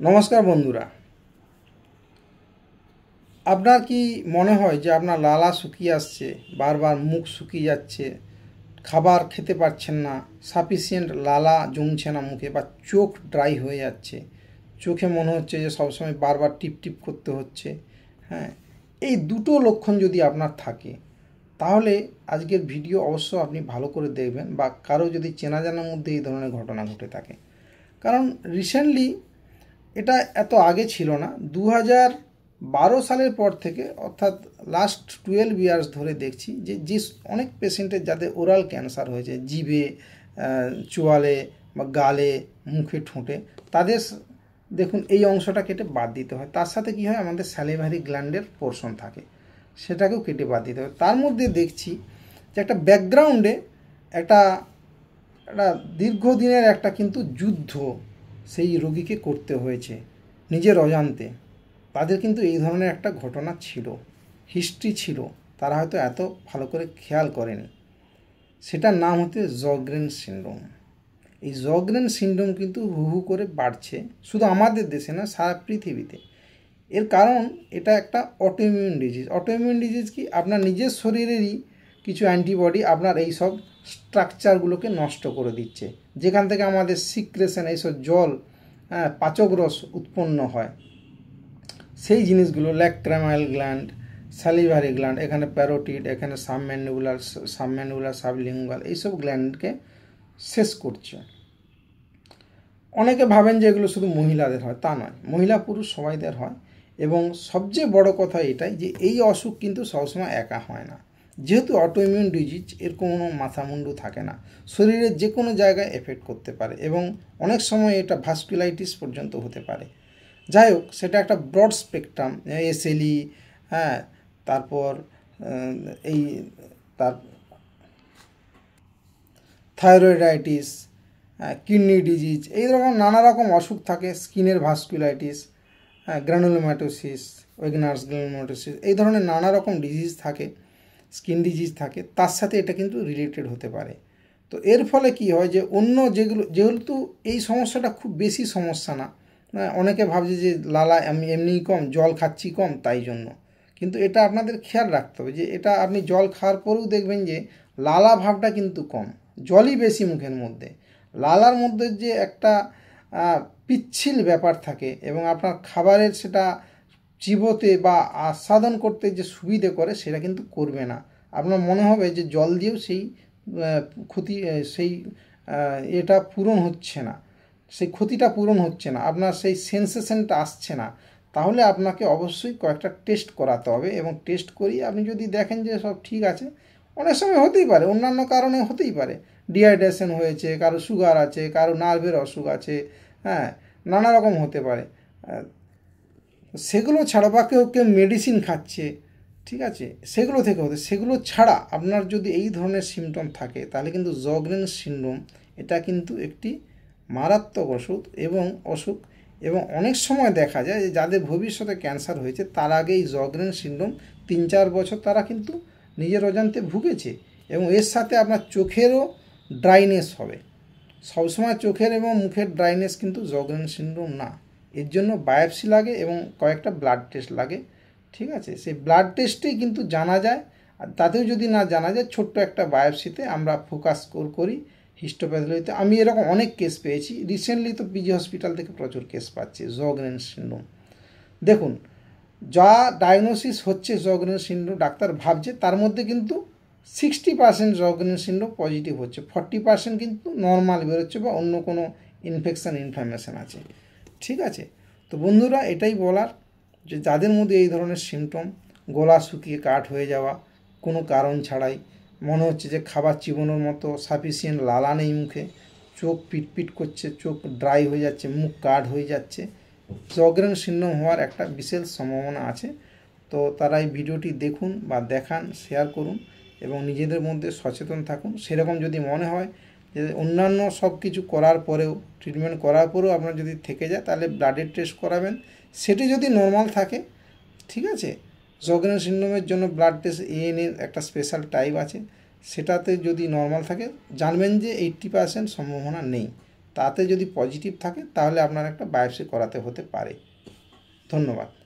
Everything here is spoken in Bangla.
নমস্কার বন্ধুরা, আপনার কি মনে হয় যে আপনার লালা শুকিয়ে আসছে, বারবার মুখ শুকিয়ে যাচ্ছে, খাবার খেতে পারছেন না, সাফিসিয়েন্ট লালা জমছে না মুখে, বা চোখ ড্রাই হয়ে যাচ্ছে, চোখে মনে হচ্ছে যে সবসময় বারবার টিপ টিপ করতে হচ্ছে? হ্যাঁ, এই দুটো লক্ষণ যদি আপনার থাকে তাহলে আজকের ভিডিও অবশ্য আপনি ভালো করে দেখবেন, বা কারো যদি চেনা জানার মধ্যে এই ধরনের ঘটনা ঘটে থাকে। কারণ রিসেন্টলি, এটা এত আগে ছিল না, 2012 সালের পর থেকে, অর্থাৎ লাস্ট 12 ইয়ার্স ধরে দেখছি যে অনেক পেশেন্টের যাদের ওরাল ক্যান্সার হয়েছে, জিভে, চোয়ালে বা গালে, মুখে, ঠোঁটে, তাদের দেখুন এই অংশটা কেটে বাদ দিতে হয়। তার সাথে কি হয়, আমাদের স্যালিভারি গ্ল্যান্ডের পোর্শন থাকে, সেটাকেও কেটে বাদ দিতে হয়। তার মধ্যে দেখছি যে একটা ব্যাকগ্রাউন্ডে একটা একটা দীর্ঘদিনের একটা কিন্তু যুদ্ধ সেই রোগীকে করতে হয়েছে নিজের অজান্তে। তাদের কিন্তু এই ধরনের একটা ঘটনা ছিল, হিস্ট্রি ছিল, তারা হয়তো এত ভালো করে খেয়াল করেনি। সেটার নাম হচ্ছে জগরেন সিনড্রোম। এই জগরেন সিনড্রোম কিন্তু হু হু করে বাড়ছে, শুধু আমাদের দেশে না, সারা পৃথিবীতে। এর কারণ এটা একটা অটোইমিউন ডিজিজ। অটোইমিউন ডিজিজ কি, আপনার নিজের শরীরেরই কিছু অ্যান্টিবডি আপনার এই সব স্ট্রাকচারগুলোকে নষ্ট করে দিচ্ছে, যেখান থেকে আমাদের সিক্রেশন, এইসব জল, পাচক রস উৎপন্ন হয়, সেই জিনিসগুলো, ল্যাক্রামাইল গ্ল্যান্ড, স্যালিভারি গ্ল্যান্ড, এখানে প্যারোটিড, এখানে সাবম্যানুলার সাবলিঙ্গুয়াল, এইসব গ্ল্যান্ডকে শেষ করছে। অনেকে ভাবেন যে এগুলো শুধু মহিলাদের হয়, তা নয়, মহিলা পুরুষ সবাইদের হয়। এবং সবচেয়ে বড় কথা এটাই যে এই অসুখ কিন্তু সবসময় একা হয় না। যেহেতু অটোইমিউন ডিজিজ, এর কোনো মাথামুন্ডু থাকে না, শরীরের যে কোনো জায়গায় এফেক্ট করতে পারে, এবং অনেক সময় এটা ভাস্কুলাইটিস পর্যন্ত হতে পারে। যাই হোক, সেটা একটা ব্রড স্পেকট্রাম, এসএলই, হ্যাঁ, তারপর এই তার থাইরয়েডাইটিস, কিডনি ডিজিজ, এই রকম নানা রকম অসুখ থাকে, স্কিনের ভাস্কুলাইটিস, গ্রানুলোম্যাটোসিস, ওয়েগনার্স গ্রানুলোম্যাটোসিস, এই ধরনের নানা রকম ডিজিজ থাকে, স্কিন ডিজিজ থাকে, তার সাথে এটা কিন্তু রিলেটেড হতে পারে। তো এর ফলে কি হয় যে অন্য যেগুলো, যেহেতু এই সমস্যাটা খুব বেশি সমস্যা না, অনেকে ভাবছে যে লালা আমি এমনিই কম, জল খাচ্ছি কম, তাই জন্য। কিন্তু এটা আপনাদের খেয়াল রাখতে হবে যে এটা আপনি জল খাওয়ার পরেও দেখবেন যে লালা ভাবটা কিন্তু কম, জলই বেশি মুখের মধ্যে। লালার মধ্যে যে একটা পিচ্ছিল ব্যাপার থাকে, এবং আপনার খাবারের সেটা চিবোতে বা আস্বাদন করতে যে সুবিধে করে, সেটা কিন্তু করবে না। আপনার মনে হবে যে জল দিয়েও সেই ক্ষতি, সেই এটা পূরণ হচ্ছে না, সেই ক্ষতিটা পূরণ হচ্ছে না, আপনার সেই সেন্সেশনটা আসছে না। তাহলে আপনাকে অবশ্যই কয়েকটা টেস্ট করাতে হবে, এবং টেস্ট করিয়ে আপনি যদি দেখেন যে সব ঠিক আছে, অনেক সময় হতেই পারে, অন্যান্য কারণে হতেই পারে, ডিহাইড্রেশন হয়েছে, কারো সুগার আছে, কারো নার্ভের অসুখ আছে, হ্যাঁ, নানা রকম হতে পারে। সেগুলো ছাড়া, বা কেউ কেউ মেডিসিন খাচ্ছে, ঠিক আছে, সেগুলো থেকে হতে, সেগুলো ছাড়া আপনার যদি এই ধরনের সিমটম থাকে, তাহলে কিন্তু জগরেন সিনড্রোম, এটা কিন্তু একটি মারাত্মক অসুখ। এবং অনেক সময় দেখা যায় যে যাদের ভবিষ্যতে ক্যান্সার হয়েছে, তার আগে এই জগরেন সিনড্রোম 3-4 বছর তারা কিন্তু নিজের অজান্তে ভুগেছে। এবং এর সাথে আপনার চোখেরও ড্রাইনেস হবে। সবসময় চোখের এবং মুখের ড্রাইনেস কিন্তু জগরেন সিনড্রোম না। এর জন্য বায়োপসি লাগে এবং কয়েকটা ব্লাড টেস্ট লাগে, ঠিক আছে। সেই ব্লাড টেস্টেই কিন্তু জানা যায়, আর তাতেও যদি না জানা যায়, ছোট্ট একটা বায়োপসিতে আমরা ফোকাস করি হিস্টোপ্যাথোলজিতে। আমি এরকম অনেক কেস পেয়েছি রিসেন্টলি, তো পিজি হসপিটাল থেকে প্রচুর কেস পাচ্ছি জগরেন সিনড্রোম। দেখুন, যা ডায়াগনোসিস হচ্ছে জগরেন সিনড্রোম, ডাক্তার ভাবছে, তার মধ্যে কিন্তু 60% জগরেন সিনড্রোম পজিটিভ হচ্ছে, 40% কিন্তু নর্মাল বেরোচ্ছে, বা অন্য কোনো ইনফ্লামেশন আছে, ঠিক আছে। তো বন্ধুরা, এটাই বলার যে যাদের মধ্যে এই ধরনের সিমটম, গলা শুকিয়ে কাঠ হয়ে যাওয়া কোনো কারণ ছাড়াই, মনে হচ্ছে যে খাবার চিবানোর মতো সাফিসিয়েন্ট লালা নেই মুখে, চোখ পিটপিট করছে, চোখ ড্রাই হয়ে যাচ্ছে, মুখ কাঠ হয়ে যাচ্ছে, জগরেন সিনড্রোম হওয়ার একটা বিশেষ সম্ভাবনা আছে। তো তারা এই ভিডিওটি দেখুন বা দেখান, শেয়ার করুন, এবং নিজেদের মধ্যে সচেতন থাকুন। সেরকম যদি মনে হয় যে অন্যান্য সব কিছু করার পরেও, ট্রিটমেন্ট করার পরেও আপনার যদি থেকে যায়, তাহলে ব্লাডের টেস্ট করাবেন। সেটি যদি নর্মাল থাকে, ঠিক আছে, জগরেন সিনড্রোমের জন্য ব্লাড টেস্ট এএনএর একটা স্পেশাল টাইপ আছে, সেটাতে যদি নর্মাল থাকে, জানবেন যে 80% সম্ভাবনা নেই। তাতে যদি পজিটিভ থাকে তাহলে আপনার একটা বায়োপসি করাতে হতে পারে। ধন্যবাদ।